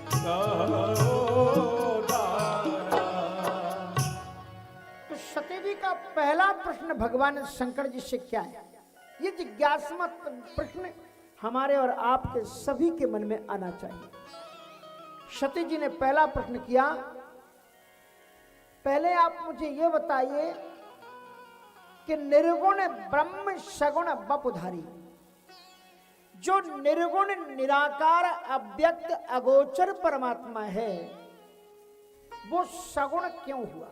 तो सती जी का पहला प्रश्न भगवान शंकर जी से क्या है? ये जिज्ञासात्मक प्रश्न हमारे और आपके सभी के मन में आना चाहिए। सती जी ने पहला प्रश्न किया, पहले आप मुझे ये बताइए कि निर्गुण ब्रह्म सगुण बपुधारी, जो निर्गुण निराकार अव्यक्त अगोचर परमात्मा है, वो सगुण क्यों हुआ?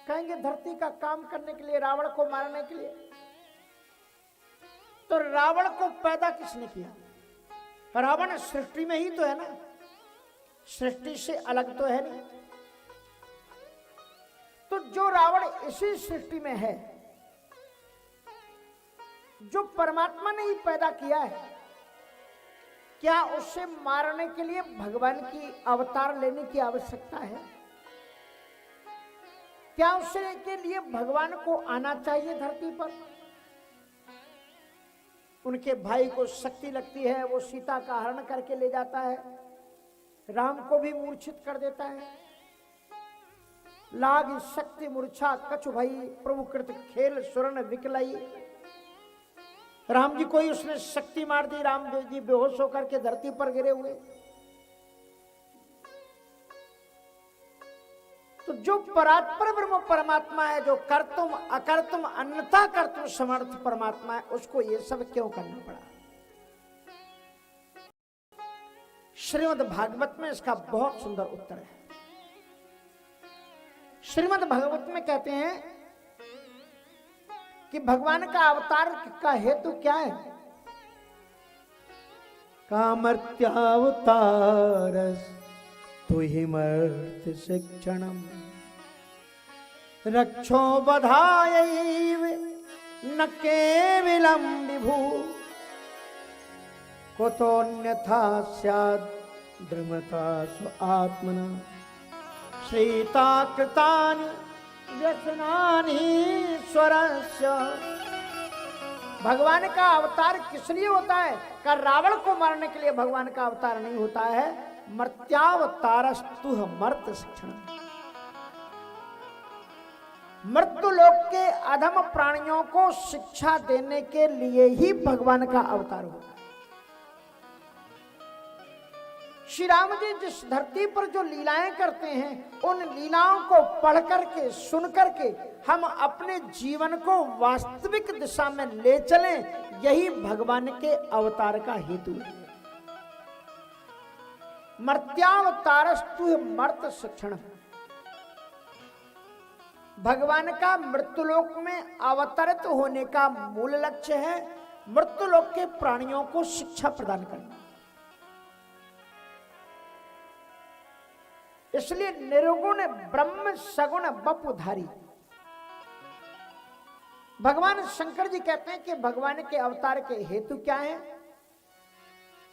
कहेंगे धरती का काम करने के लिए, रावण को मारने के लिए। तो रावण को पैदा किसने किया? रावण सृष्टि में ही तो है ना, सृष्टि से अलग तो है नहीं। तो जो रावण इसी सृष्टि में है, जो परमात्मा ने ही पैदा किया है, क्या उसे मारने के लिए भगवान की अवतार लेने की आवश्यकता है? क्या उसके के लिए भगवान को आना चाहिए धरती पर? उनके भाई को शक्ति लगती है, वो सीता का हरण करके ले जाता है, राम को भी मूर्छित कर देता है। लाग शक्ति मूर्छा कछु भई, प्रभु कृत खेल सुरन विकलई। राम जी को ही उसने शक्ति मार दी, राम जी बेहोश होकर के धरती पर गिरे हुए। तो जो परात्पर ब्रह्म परमात्मा है, जो कर्तुम अकर्तुम अन्यथा कर्तुम समर्थ परमात्मा है, उसको ये सब क्यों करना पड़ा? श्रीमद् भागवत में इसका बहुत सुंदर उत्तर है। श्रीमद् भागवत में कहते हैं कि भगवान का अवतार का हेतु क्या है? कामर्त्यावतारस् तुहिमर्थ शिक्षणम रक्षो बधायैव न केवलम विभु कुतोऽन्यथा स्याद् द्रमता स्व आत्मना श्रीता कृतानि व्यसनानि स्वरस्य। भगवान का अवतार किस लिए होता है? का रावण को मारने के लिए भगवान का अवतार नहीं होता है। मर्त्यावतारस्तु मर्त शिक्षण, मृत्यु लोक के अधम प्राणियों को शिक्षा देने के लिए ही भगवान का अवतार होता है। श्री राम जी जिस धरती पर जो लीलाएं करते हैं, उन लीलाओं को पढ़ करके सुन करके हम अपने जीवन को वास्तविक दिशा में ले चलें, यही भगवान के अवतार का हेतु है। मर्त्यावतारस्तु मर्त शिक्षण, भगवान का मृत्युलोक में अवतरित होने का मूल लक्ष्य है मृत्युलोक के प्राणियों को शिक्षा प्रदान करना। इसलिए निर्गुण ब्रह्म सगुण बपुधारी। भगवान शंकर जी कहते हैं कि भगवान के अवतार के हेतु क्या है?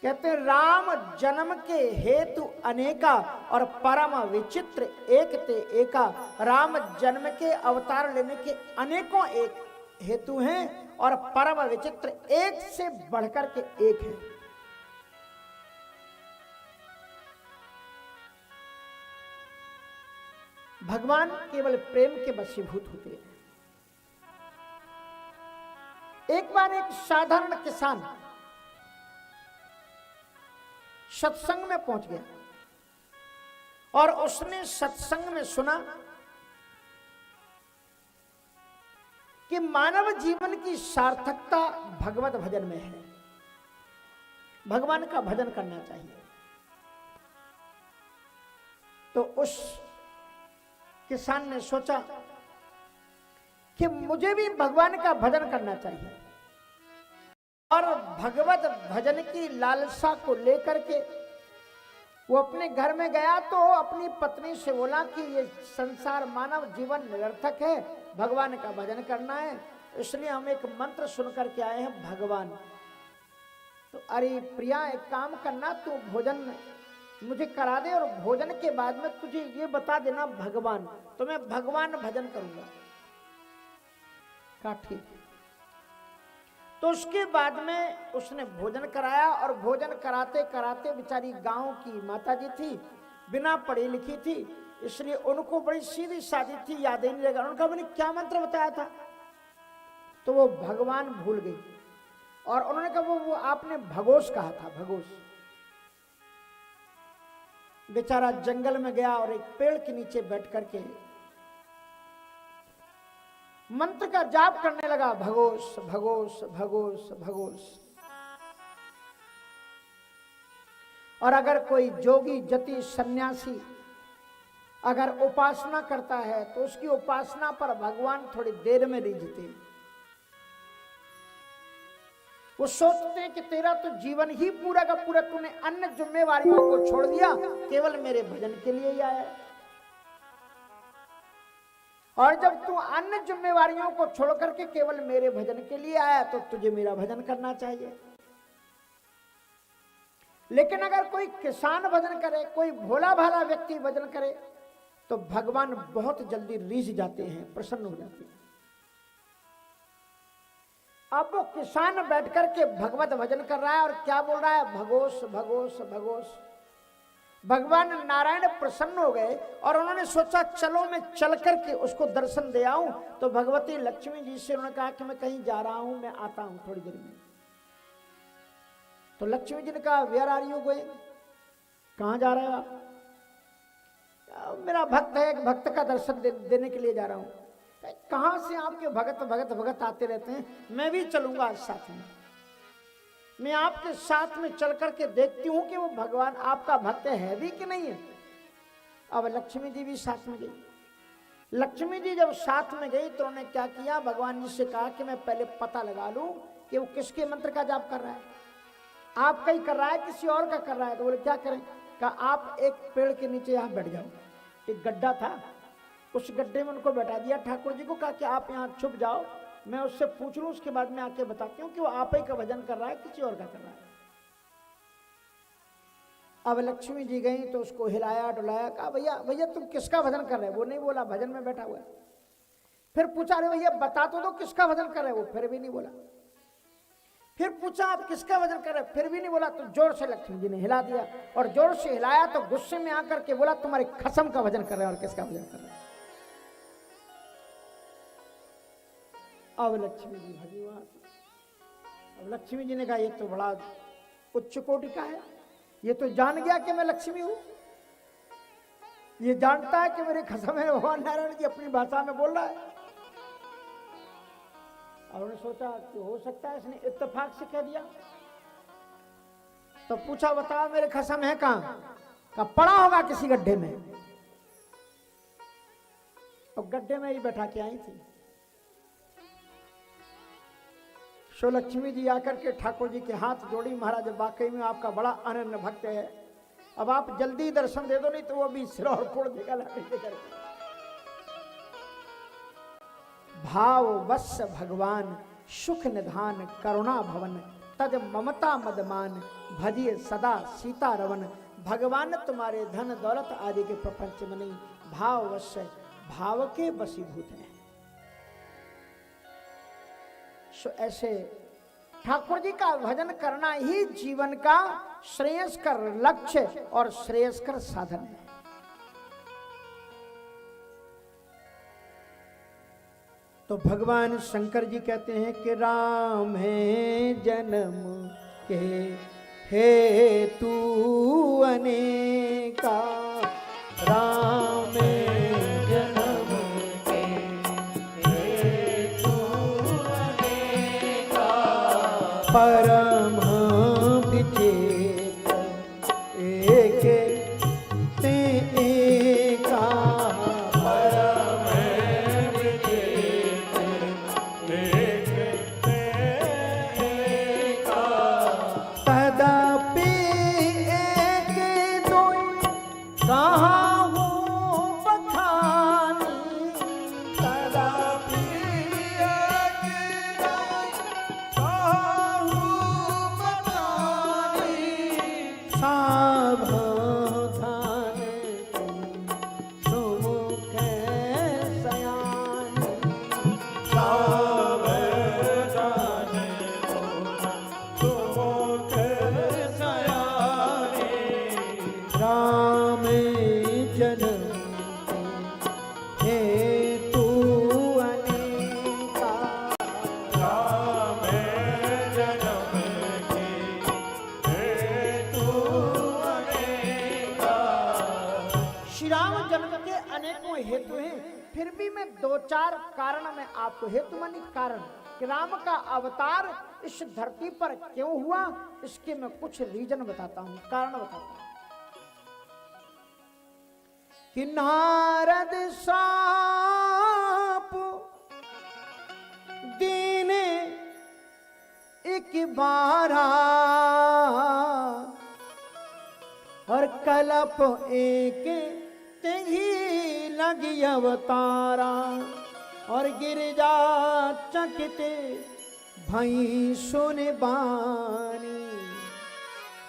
कहते हैं राम जन्म के हेतु अनेका और परम विचित्र एक ते एका। राम जन्म के अवतार लेने के अनेकों एक हेतु हैं और परम विचित्र एक से बढ़कर के एक है। भगवान केवल प्रेम के वशीभूत होते हैं। एक बार एक साधारण किसान सत्संग में पहुंच गया और उसने सत्संग में सुना कि मानव जीवन की सार्थकता भगवत भजन में है, भगवान का भजन करना चाहिए। तो उस किसान ने सोचा कि मुझे भी भगवान का भजन करना चाहिए, और भगवत भजन की लालसा को लेकर के वो अपने घर में गया तो अपनी पत्नी से बोला कि ये संसार मानव जीवन निरर्थक है, भगवान का भजन करना है, इसलिए हम एक मंत्र सुन करके आए हैं भगवान। तो अरे प्रिया एक काम करना, तू भोजन मुझे करा दे और भोजन के बाद में तुझे ये बता देना भगवान, तो मैं भगवान भजन करूंगा। कहा ठीक। तो उसके बाद में उसने भोजन कराया, और भोजन कराते कराते बेचारी गांव की माता जी थी, बिना पढ़ी लिखी थी, इसलिए उनको बड़ी सीधी सादी थी, याद ही नहीं लगा। उनका मैंने क्या मंत्र बताया था, तो वो भगवान भूल गई। और उन्होंने कहा वो आपने भगोस कहा था, भगोस। बेचारा जंगल में गया और एक पेड़ के नीचे बैठ करके मंत्र का जाप करने लगा, भगोस भगोस भगोस भगोस। और अगर कोई जोगी जति सन्यासी अगर उपासना करता है तो उसकी उपासना पर भगवान थोड़ी देर में रिझते। वो सोचते हैं कि तेरा तो जीवन ही पूरा का पूरा तूने अन्य जिम्मेवारियों को छोड़ दिया, केवल मेरे भजन के लिए ही आया। और जब तू अन्य जिम्मेवारियों को छोड़ करके केवल मेरे भजन के लिए आया तो तुझे मेरा भजन करना चाहिए। लेकिन अगर कोई किसान भजन करे, कोई भोला भाला व्यक्ति भजन करे, तो भगवान बहुत जल्दी रीझ जाते हैं, प्रसन्न हो जाते हैं। अब वो किसान बैठ करके भगवत भजन कर रहा है और क्या बोल रहा है, भगोस भगोस भगोस। भगवान नारायण प्रसन्न हो गए और उन्होंने सोचा चलो मैं चल करके उसको दर्शन दे आऊं। तो भगवती लक्ष्मी जी से उन्होंने कहा कि मैं कहीं जा रहा हूं, मैं आता हूं थोड़ी देर में। तो लक्ष्मी जी ने कहा वेयर आर यू गोइंग, कहां जा रहे हो आप? मेरा भक्त है, एक भक्त का दर्शन देने के लिए जा रहा हूं। कहां से आपके भगत भगत भगत आते रहते हैं, मैं भी चलूंगा आज साथ में। मैं आपके साथ में चल करके देखती हूं कि वो भगवान आपका भक्त है भी कि नहीं है। अब लक्ष्मी जी भी साथ में गई। लक्ष्मी जी जब साथ में गई तो उन्होंने क्या किया, भगवान जी से कहा कि मैं पहले पता लगा लूं कि वो किसके मंत्र का जाप कर रहा है, आपका ही कर रहा है किसी और का कर रहा है। तो बोले क्या करें? कहा आप एक पेड़ के नीचे यहां बैठ जाओ। एक गड्ढा था, उस गड्ढे में उनको बैठा दिया। ठाकुर जी को कहा कि आप यहाँ छुप जाओ, मैं उससे पूछ लूं, उसके बाद में आके बताती हूँ कि वो आप ही का भजन कर रहा है किसी और का कर रहा है। अब लक्ष्मी जी गई तो उसको हिलाया डुलाया, कहा भैया भैया तुम किसका भजन कर रहे हो? वो नहीं बोला, भजन में बैठा हुआ है। फिर पूछा अरे भैया बता तो दो किसका भजन कर रहे हो? फिर भी नहीं बोला। फिर पूछा आप किसका भजन कर रहे हो? फिर भी नहीं बोला। तो जोर से लक्ष्मी जी ने हिला दिया, और जोर से हिलाया तो गुस्से में आकर के बोला तुम्हारे खसम का भजन कर रहे हो और किसका भजन कर रहे हो? अब लक्ष्मी जी भगवान, अब लक्ष्मी जी ने कहा ये तो बड़ा उच्च कोटि का है, ये तो जान गया कि मैं लक्ष्मी हूं, ये जानता है कि मेरे खसम है भगवान नारायण जी अपनी भाषा में बोल रहा है। और उन्होंने सोचा कि हो सकता है इसने इत्तेफाक से कह दिया। तो पूछा बताओ मेरे खसम है कहां? का पड़ा होगा किसी गड्ढे में। और गड्ढे में ही बैठा के आई थी। सो लक्ष्मी जी आकर के ठाकुर जी के हाथ जोड़ी, महाराज वाकई में आपका बड़ा अनन्य भक्त है, अब आप जल्दी दर्शन दे दो, नहीं तो वो भी सिर और फोड़ देगा लाठी से करके। भाव वश भगवान सुख निधान करुणा भवन तज ममता मदमान भजिए सदा सीता रवन। भगवान तुम्हारे धन दौलत आदि के प्रपंच में नहीं, भाव वश भाव के वशीभूत हैं। सो ऐसे ठाकुर जी का भजन करना ही जीवन का श्रेयस्कर लक्ष्य और श्रेयस्कर साधन है। तो भगवान शंकर जी कहते हैं कि राम है जन्म के हेतु अनेका, राम जन्म के हेतु अनेका, परम विचेत एक ते एका, परम विचेत एक ते एका, तदपि एक दुई कहाँ हो बखानी, तदपि एक दुई कहाँ हो बखानी, हेतु हैं, फिर भी मैं दो चार कारण में आपको, हेतु मानी कारण, कि राम का अवतार इस धरती पर क्यों हुआ, इसके मैं कुछ रीजन बताता हूं, कारण बताता हूं। कि नारद साप दीन एक बारा और कलप एक तेही लगी अवतारा और गिरजा चकित भई सुन बानी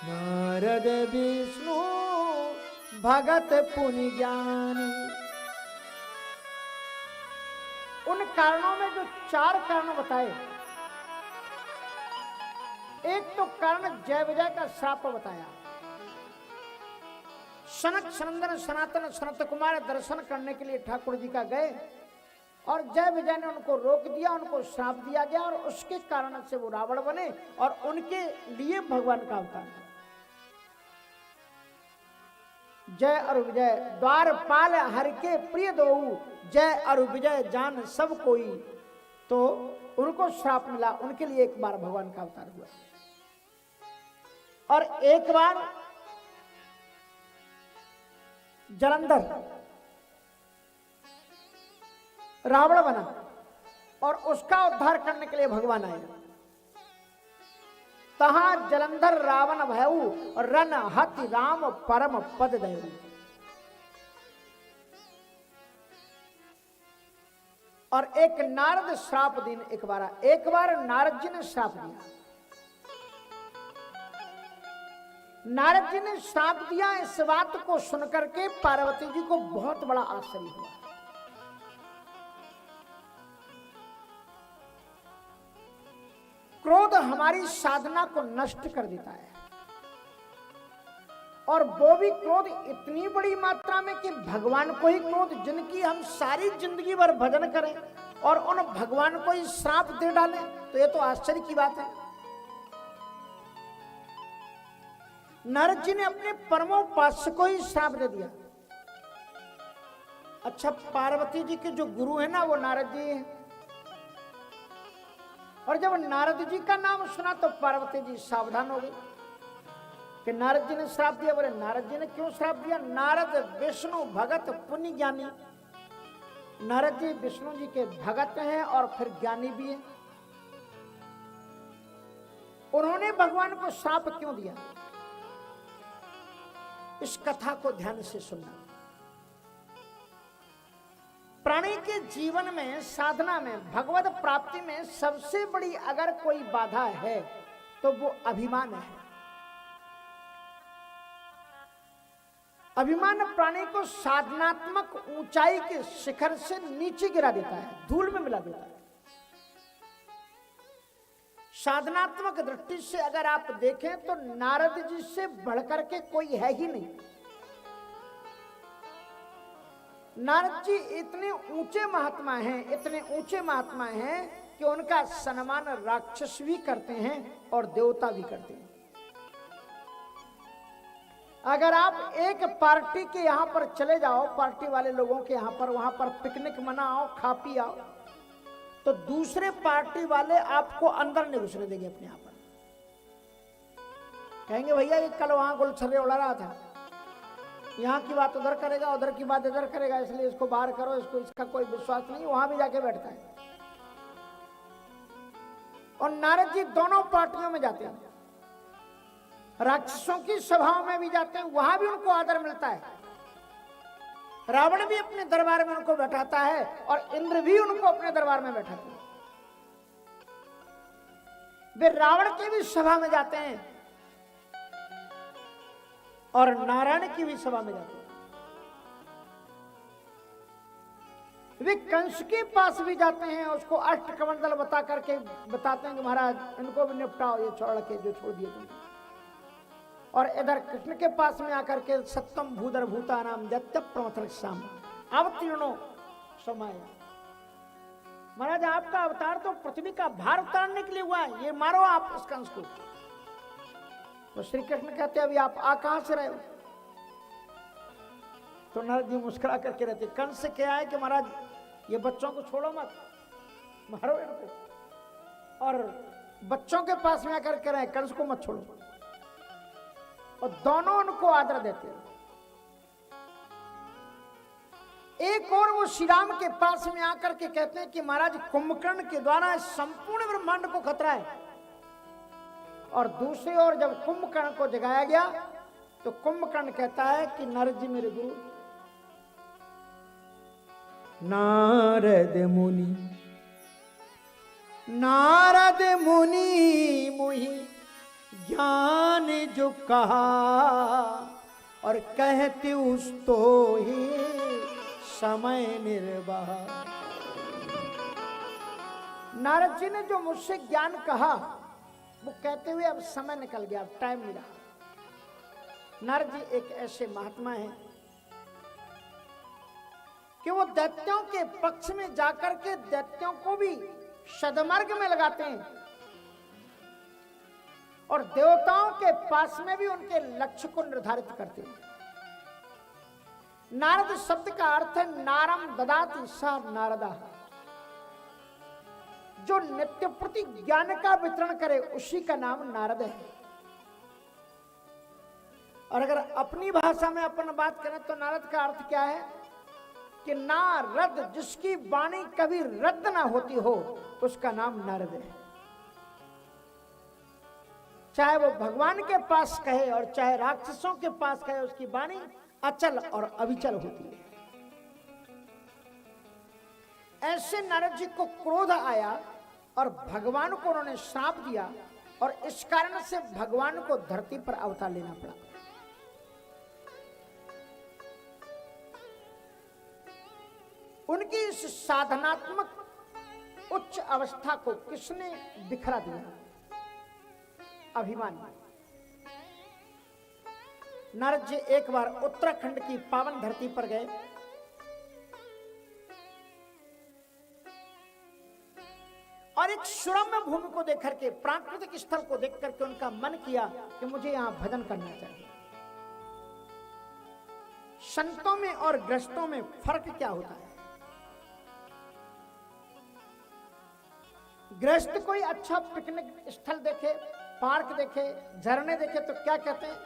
नारद विष्णु भगत पुनि ज्ञानी। उन कारणों में जो चार कारण बताए, एक तो कारण जय विजय का श्राप बताया। सनक सनंदन सनातन सनत कुमार दर्शन करने के लिए ठाकुर जी का गए और जय विजय ने उनको रोक दिया, उनको श्राप दिया गया और उसके कारण से वो रावण बने और उनके लिए भगवान का अवतार। जय और विजय द्वारपाल हर के प्रिय दोऊ, जय और विजय जान सब कोई, तो उनको श्राप मिला, उनके लिए एक बार भगवान का अवतार हुआ। और एक बार जलंधर रावण बना और उसका उद्धार करने के लिए भगवान आए। तहां जलंधर रावण भयऊ रन हति राम परम पद दयऊ। और एक नारद श्राप दिन एक बार नारद जी ने श्राप दिया। नारद जी ने श्राप दिया, इस बात को सुनकर के पार्वती जी को बहुत बड़ा आश्चर्य हुआ। क्रोध हमारी साधना को नष्ट कर देता है और वो भी क्रोध इतनी बड़ी मात्रा में कि भगवान को ही क्रोध, जिनकी हम सारी जिंदगी भर भजन करें और उन भगवान को ही श्राप दे डालें, तो ये तो आश्चर्य की बात है। नारद जी ने अपने परमोपास्य को ही श्राप दे दिया। अच्छा, पार्वती जी के जो गुरु है ना वो नारद जी हैं, और जब नारद जी का नाम सुना तो पार्वती जी सावधान हो गई कि नारद जी ने श्राप दिया। बोले नारद जी ने क्यों श्राप दिया? नारद विष्णु भगत पुण्य ज्ञानी। नारद जी विष्णु जी के भगत हैं और फिर ज्ञानी भी हैं। उन्होंने भगवान को श्राप क्यों दिया? इस कथा को ध्यान से सुनना। प्राणी के जीवन में, साधना में, भगवत प्राप्ति में सबसे बड़ी अगर कोई बाधा है तो वो अभिमान है। अभिमान प्राणी को साधनात्मक ऊंचाई के शिखर से नीचे गिरा देता है, धूल में मिला देता है। साधनात्मक दृष्टि से अगर आप देखें तो नारद जी से बढ़कर के कोई है ही नहीं। नारद जी इतने ऊंचे महात्मा हैं, इतने ऊंचे महात्मा हैं कि उनका सम्मान राक्षस भी करते हैं और देवता भी करते हैं। अगर आप एक पार्टी के यहां पर चले जाओ, पार्टी वाले लोगों के यहां पर, वहां पर पिकनिक मनाओ, खा पी आओ, तो दूसरे पार्टी वाले आपको अंदर नहीं घुसने देंगे अपने यहां पर। कहेंगे भैया ये कल वहां गुलछर्रे उड़ा रहा था, यहाँ की बात उधर करेगा, उधर की बात इधर करेगा, इसलिए इसको बाहर करो, इसको इसका कोई विश्वास नहीं। वहां भी जाके बैठता है। और नारद जी दोनों पार्टियों में जाते हैं, राक्षसों की सभाओं में भी जाते हैं, वहां भी उनको आदर मिलता है। रावण भी अपने दरबार में उनको बैठाता है और इंद्र भी उनको अपने दरबार में बैठाते हैं। वे रावण की भी सभा में जाते हैं और नारायण की भी सभा में जाते हैं। वे कंस के पास भी जाते हैं, उसको अष्टकमंडल बता करके बताते हैं कि महाराज इनको भी निपटाओ, ये छोड़ के जो छोड़ दिए तुम। और इधर कृष्ण के पास में आकर के सत्यम भूधर भूता नाम दैत्य प्रमथल शाम अवतीर्णो समय। महाराज आपका अवतार तो पृथ्वी का भार उतारने के लिए हुआ है, ये मारो आप इस कंस को। तो श्री कृष्ण कहते हैं अभी आप आ कहां से रहे हो? तो नारद जी मुस्कुरा करके रहते। कंस से क्या है कि महाराज ये बच्चों को छोड़ो मत, मारो इनको। और बच्चों के पास में आकर कह रहे हैं कंस को मत छोड़ो, और दोनों उनको आदर देते हैं। एक और वो श्री राम के पास में आकर के कहते हैं कि महाराज कुंभकर्ण के द्वारा संपूर्ण ब्रह्मांड को खतरा है। और दूसरी ओर जब कुंभकर्ण को जगाया गया तो कुंभकर्ण कहता है कि नारद जी मेरे गुरु। नारद मुनि मोहि ज्ञान जो कहा, और कहते उस तो ही समय निर्वाह। नारद जी ने जो मुझसे ज्ञान कहा वो कहते हुए अब समय निकल गया, अब टाइम नहीं रहा। नारद जी एक ऐसे महात्मा हैं कि वो दैत्यों के पक्ष में जाकर के दैत्यों को भी सदमार्ग में लगाते हैं, और देवताओं के पास में भी उनके लक्ष्य को निर्धारित करते हैं। नारद शब्द का अर्थ है नारम ददाति स नारदा, जो नित्य प्रति ज्ञान का वितरण करे उसी का नाम नारद है। और अगर अपनी भाषा में अपन बात करें तो नारद का अर्थ क्या है कि नारद, जिसकी वाणी कभी रद्द ना होती हो, उसका नाम नारद है। चाहे वो भगवान के पास कहे और चाहे राक्षसों के पास कहे, उसकी वाणी अचल और अविचल होती है। ऐसे नारद जी को क्रोध आया और भगवान को उन्होंने श्राप दिया, और इस कारण से भगवान को धरती पर अवतार लेना पड़ा। उनकी इस साधनात्मक उच्च अवस्था को किसने बिखरा दिया? अभिमान। नारद जी एक बार उत्तराखंड की पावन धरती पर गए, और एक सुरम्य भूमि को देख करके, प्राकृतिक स्थल को देख करके उनका मन किया कि मुझे यहां भजन करना चाहिए। संतों में और गृहस्थों में फर्क क्या होता है? गृहस्थ कोई अच्छा पिकनिक स्थल देखे, पार्क देखे, झरने देखे तो क्या कहते हैं,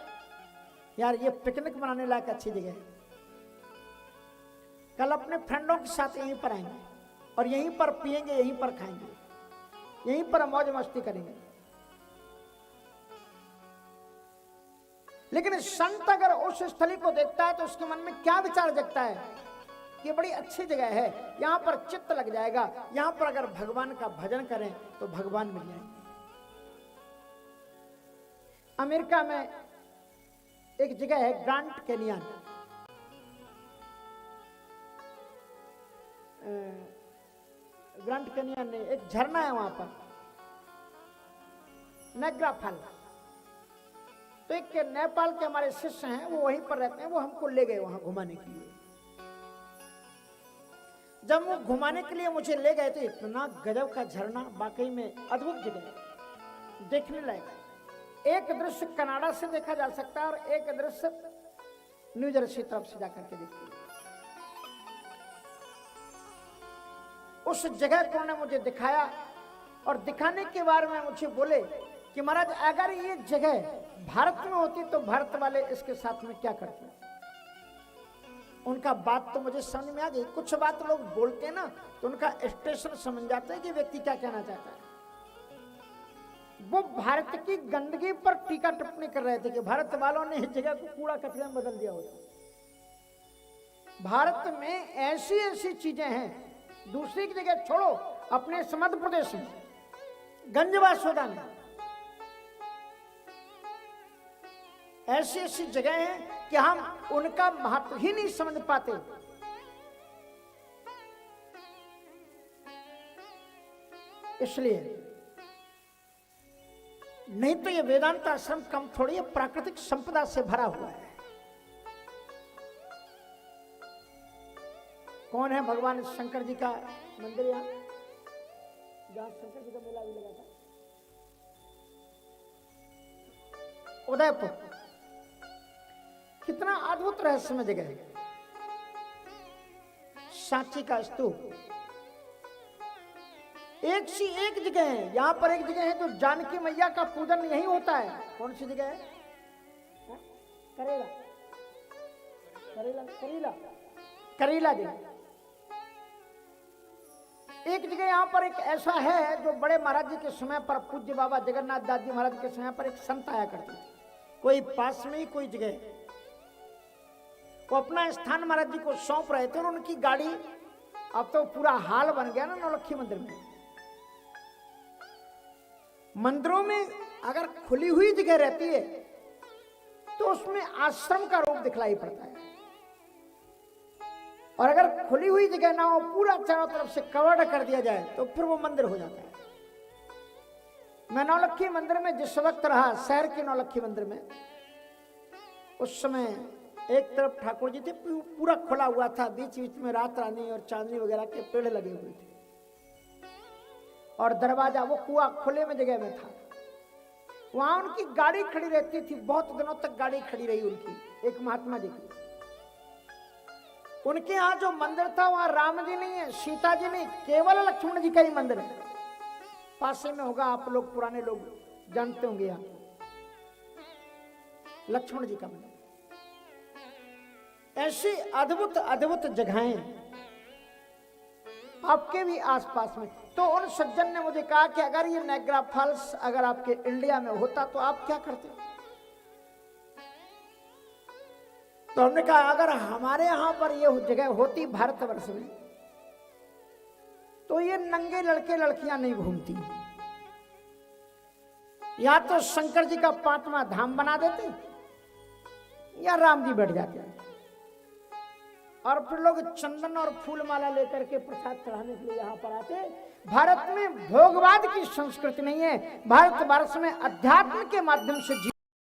यार ये पिकनिक मनाने लायक अच्छी जगह है, कल अपने फ्रेंडों के साथ यहीं पर आएंगे और यहीं पर पिएंगे, यहीं पर खाएंगे, यहीं पर मौज मस्ती करेंगे। लेकिन संत अगर उस स्थली को देखता है तो उसके मन में क्या विचार जगता है कि बड़ी अच्छी जगह है, यहां पर चित्त लग जाएगा, यहां पर अगर भगवान का भजन करें तो भगवान मिल जाएंगे। अमेरिका में एक जगह है ग्रांड कैनियन, ग्रांड कैनियन ने एक झरना है वहां पर, नायग्रा फॉल। तो एक नेपाल के हमारे शिष्य हैं, वो वहीं पर रहते हैं, वो हमको ले गए वहां घुमाने के लिए। जब वो घुमाने के लिए मुझे ले गए तो इतना गजब का झरना, वाकई में अद्भुत जगह, देखने लायक। एक दृश्य कनाडा से देखा जा सकता है और एक दृश्य न्यू जर्सी तरफ से जाकर के देखते हैं। उस जगह को उन्होंने मुझे दिखाया, और दिखाने के बारे में मुझे बोले कि महाराज अगर ये जगह भारत में होती तो भारत वाले इसके साथ में क्या करते। उनका बात तो मुझे समझ में आ गई। कुछ बात लोग बोलते हैं ना तो उनका स्टेशन समझ जाते हैं कि व्यक्ति क्या कहना चाहता है। वो भारत की गंदगी पर टीका टिप्पणी कर रहे थे कि भारत वालों ने इस जगह को कूड़ा कचरे में बदल दिया होता। भारत में ऐसी ऐसी चीजें हैं, दूसरी की जगह छोड़ो, अपने मध्य प्रदेश में गंजवासोदा में ऐसी ऐसी जगह हैं कि हम उनका महत्व ही नहीं समझ पाते। इसलिए नहीं तो ये वेदांत आश्रम कम थोड़ी है, प्राकृतिक संपदा से भरा हुआ है। कौन है भगवान शंकर जी का मंदिर यहाँ, जहां शंकर जी का मेला भी लगा था, उदयपुर। कितना अद्भुत रहस्यमय जगह है। सांची का स्तूप। एक सी एक जगह है, यहां पर एक जगह है जो जानकी मैया का पूजन यही होता है। कौन सी जगह है? करेला करेला करेला करेला जगह। एक जगह यहां पर एक ऐसा है जो बड़े महाराज जी के समय पर, पूज्य बाबा जगन्नाथ दास जी महाराज के समय पर एक संत आया करते थे, कोई पास में ही कोई जगह, वो अपना स्थान महाराज जी को सौंप रहे थे और उनकी गाड़ी, अब तो पूरा हाल बन गया ना नौलक्खी मंदिर में। मंदिरों में अगर खुली हुई जगह रहती है तो उसमें आश्रम का रूप दिखलाई पड़ता है, और अगर खुली हुई जगह ना हो, पूरा चारों तरफ से कवर्ड कर दिया जाए तो फिर वो मंदिर हो जाता है। मैं नौलक्खी मंदिर में जिस वक्त रहा, शहर के नौलक्खी मंदिर में, उस समय एक तरफ ठाकुर जी थे, पूरा खुला हुआ था, बीच बीच में रात रानी और चांदनी वगैरह के पेड़ लगे हुए थे, और दरवाजा वो कुआं खुले में जगह में था। वहां उनकी गाड़ी खड़ी रहती थी, बहुत दिनों तक गाड़ी खड़ी रही उनकी, एक महात्मा जी की। उनके यहाँ जो मंदिर था वहां राम जी नहीं है, सीता जी नहीं, केवल लक्ष्मण जी का ही मंदिर है। पासे में होगा, आप लोग पुराने लोग जानते होंगे, यहाँ लक्ष्मण जी का मंदिर। ऐसी अद्भुत अद्भुत जगहें आपके भी आसपास में। तो उन सज्जन ने मुझे कहा कि अगर ये नायग्रा फॉल्स अगर आपके इंडिया में होता तो आप क्या करते? तो हमने कहा अगर हमारे यहां पर ये जगह होती भारतवर्ष में तो ये नंगे लड़के लड़कियां नहीं घूमती, या तो शंकर जी का 5वां धाम बना देते या राम जी बैठ जाते, और फिर लोग चंदन और फूल माला लेकर के प्रसाद चढ़ाने के लिए यहाँ पर आते। भारत में भोगवाद की संस्कृति नहीं है, भारतवर्ष में अध्यात्म के माध्यम से